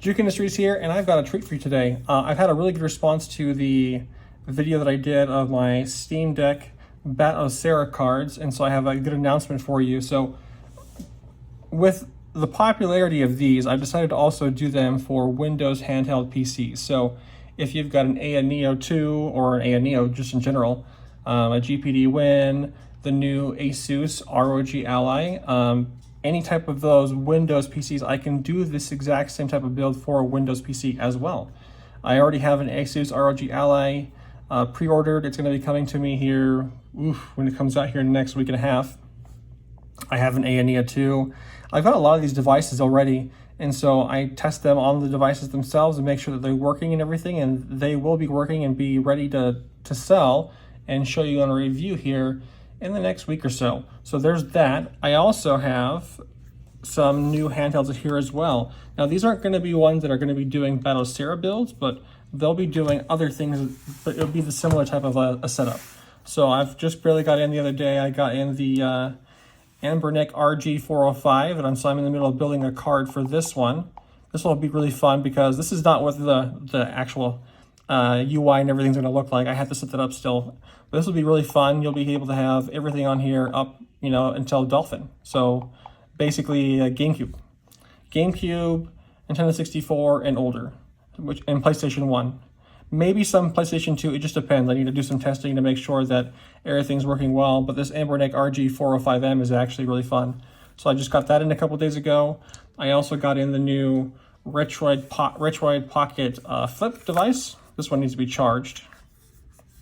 Juke Industries here, and I've got a treat for you today. I've had a really good response to the video that I did of my Steam Deck Battle cards, and so I have a good announcement for you. So with the popularity of these, I've decided to also do them for Windows handheld PCs. So if you've got an Neo 2 or an Neo just in general, a GPD Win, the new Asus ROG Ally, any type of those Windows PCs, I can do this exact same type of build for a Windows PC as well. I already have an Asus ROG Ally pre-ordered. It's going to be coming to me here when it comes out here in the next week and a half. I have an Neo 2. I've got a lot of these devices already, and so I test them on the devices themselves and make sure that they're working and everything, and they will be working and be ready to sell and show you on a review here in the next week or so. So there's that. I also have some new handhelds here as well. Now these aren't going to be ones that are going to be doing Battle builds, but they'll be doing other things, but it'll be the similar type of a setup. So I've just barely got in the other day. I got in the Anbernic RG405, and I'm in the middle of building a card for this one. This will be really fun because this is not what the actual UI and everything's going to look like. I have to set that up still. But this will be really fun. You'll be able to have everything on here up, until Dolphin. So basically GameCube, Nintendo 64 and older, and PlayStation 1. Maybe some PlayStation 2, it just depends. I need to do some testing to make sure that everything's working well, but this Anbernic RG405M is actually really fun. So I just got that in a couple days ago. I also got in the new Retroid Pocket flip device. This one needs to be charged.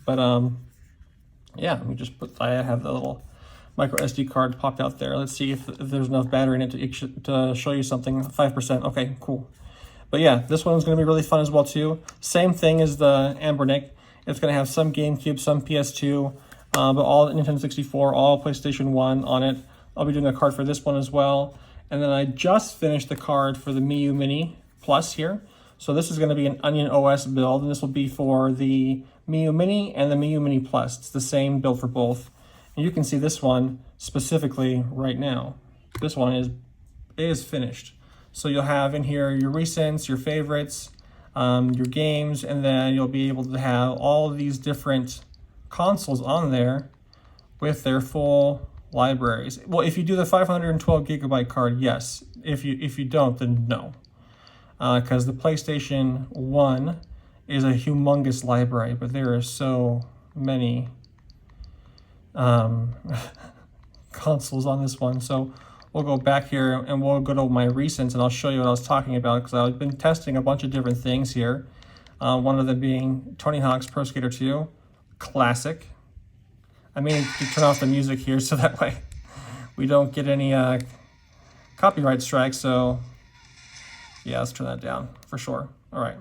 But yeah, let me just I have the little micro SD card popped out there. Let's see if there's enough battery in it to show you something. 5%, okay, cool. But yeah, this one's going to be really fun as well too. Same thing as the Anbernic. It's going to have some GameCube, some PS2, but all Nintendo 64, all PlayStation 1 on it. I'll be doing a card for this one as well. And then I just finished the card for the Miyoo Mini Plus here. So this is going to be an Onion OS build, and this will be for the Miyoo Mini and the Miyoo Mini Plus. It's the same build for both. And you can see this one specifically right now. This one is finished. So you'll have in here your recents, your favorites, your games, and then you'll be able to have all of these different consoles on there with their full libraries. Well, if you do the 512 gigabyte card, yes. If you don't, then no. Because the PlayStation 1 is a humongous library, but there are so many consoles on this one. So we'll go back here and we'll go to my recents, and I'll show you what I was talking about, because I've been testing a bunch of different things here. One of them being Tony Hawk's Pro Skater 2 Classic. I mean to turn off the music here so that way we don't get any copyright strikes. So yeah, let's turn that down for sure. All right.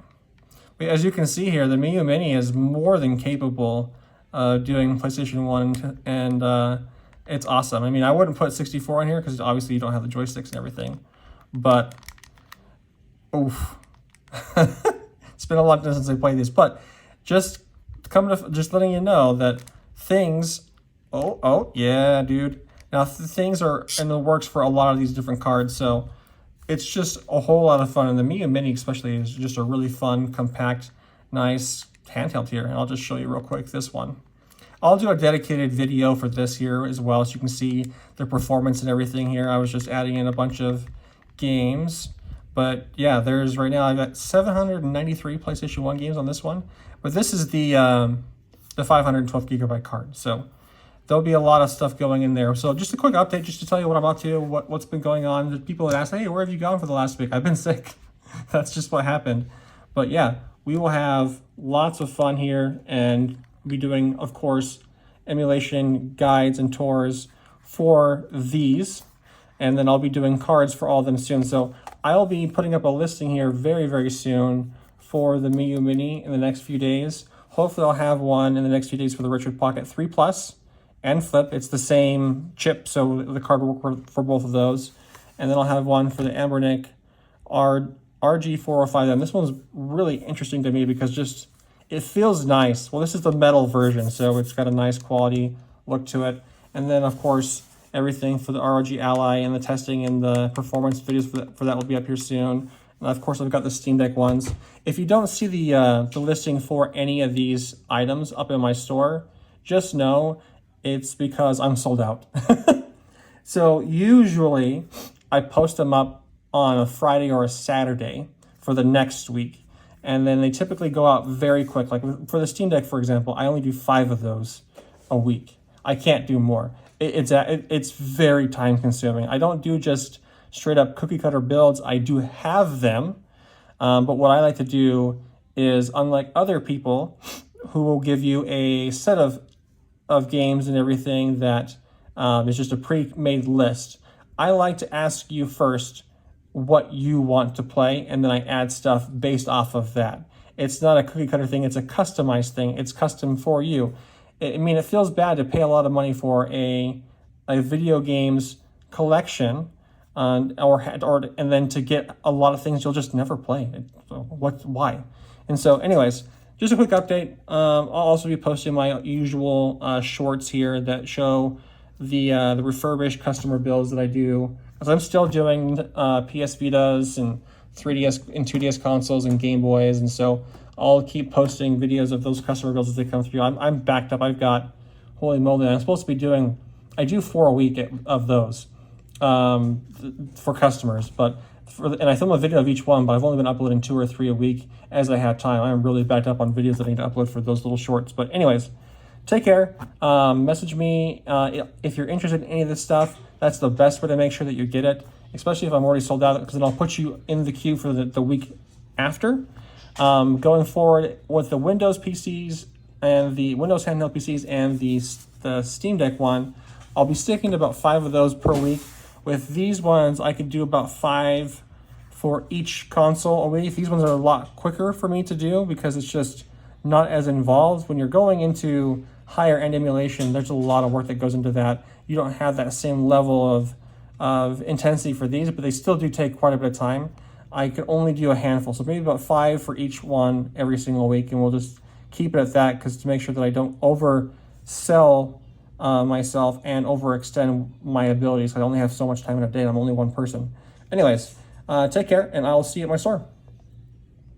But as you can see here, the Miyoo Mini is more than capable of doing PlayStation 1, and it's awesome. I mean, I wouldn't put 64 in here because obviously you don't have the joysticks and everything, but oof. It's been a long time since I played this, but just letting you know that things, oh yeah, dude. Now things are in the works for a lot of these different cards, so it's just a whole lot of fun. And the Miyoo Mini especially is just a really fun, compact, nice handheld here. And I'll just show you real quick this one. I'll do a dedicated video for this here as well, so you can see the performance and everything here. I was just adding in a bunch of games. But yeah, there's right now I've got 793 PlayStation 1 games on this one. But this is the 512 gigabyte card. So there'll be a lot of stuff going in there. So just a quick update, just to tell you what I'm up to, what's been going on. The people that asked, hey, where have you gone for the last week? I've been sick. That's just what happened. But yeah, we will have lots of fun here, and be doing, of course, emulation guides and tours for these, and then I'll be doing cards for all of them soon. So I'll be putting up a listing here very, very soon for the Miyoo Mini in the next few days. Hopefully I'll have one in the next few days for the Retroid Pocket 3 Plus and Flip. It's the same chip, so the card will work for both of those. And then I'll have one for the Anbernic RG405M. This one's really interesting to me because it feels nice. Well, this is the metal version, so it's got a nice quality look to it. And then, of course, everything for the ROG Ally and the testing and the performance videos for that will be up here soon. And of course, I've got the Steam Deck ones. If you don't see the listing for any of these items up in my store, just know it's because I'm sold out. So usually I post them up on a Friday or a Saturday for the next week. And then they typically go out very quick. Like for the Steam Deck, for example, I only do 5 of those a week. I can't do more. It's very time consuming. I don't do just straight up cookie cutter builds. I do have them. But what I like to do is, unlike other people who will give you a set of games and everything that is just a pre-made list, I like to ask you first what you want to play, and then I add stuff based off of that. It's not a cookie cutter thing, it's a customized thing. It's custom for you. I mean, it feels bad to pay a lot of money for a video games collection, and then to get a lot of things you'll just never play. Why? And so anyways, just a quick update. I'll also be posting my usual shorts here that show the refurbished customer builds that I do. Because I'm still doing PS Vitas and 3DS and 2DS consoles and Game Boys, and so I'll keep posting videos of those customer builds as they come through. I'm backed up. I've got, holy moly, I'm supposed to be doing, I do 4 a week of those for customers, and I film a video of each one, but I've only been uploading 2 or 3 a week as I have time. I'm really backed up on videos that I need to upload for those little shorts. But anyways, take care. Message me if you're interested in any of this stuff. That's the best way to make sure that you get it, especially if I'm already sold out, because then I'll put you in the queue for the week after. Going forward with the Windows PCs and the Windows handheld PCs and the Steam Deck one, I'll be sticking to about 5 of those per week. With these ones, I could do about 5 for each console a week. These ones are a lot quicker for me to do because it's just not as involved. When you're going into higher end emulation, there's a lot of work that goes into that. You don't have that same level of intensity for these, but they still do take quite a bit of time. I could only do a handful, so maybe about 5 for each one every single week, and we'll just keep it at that, because to make sure that I don't oversell myself and overextend my abilities. I only have so much time in a day, and I'm only one person. Anyways, take care, and I will see you at my store.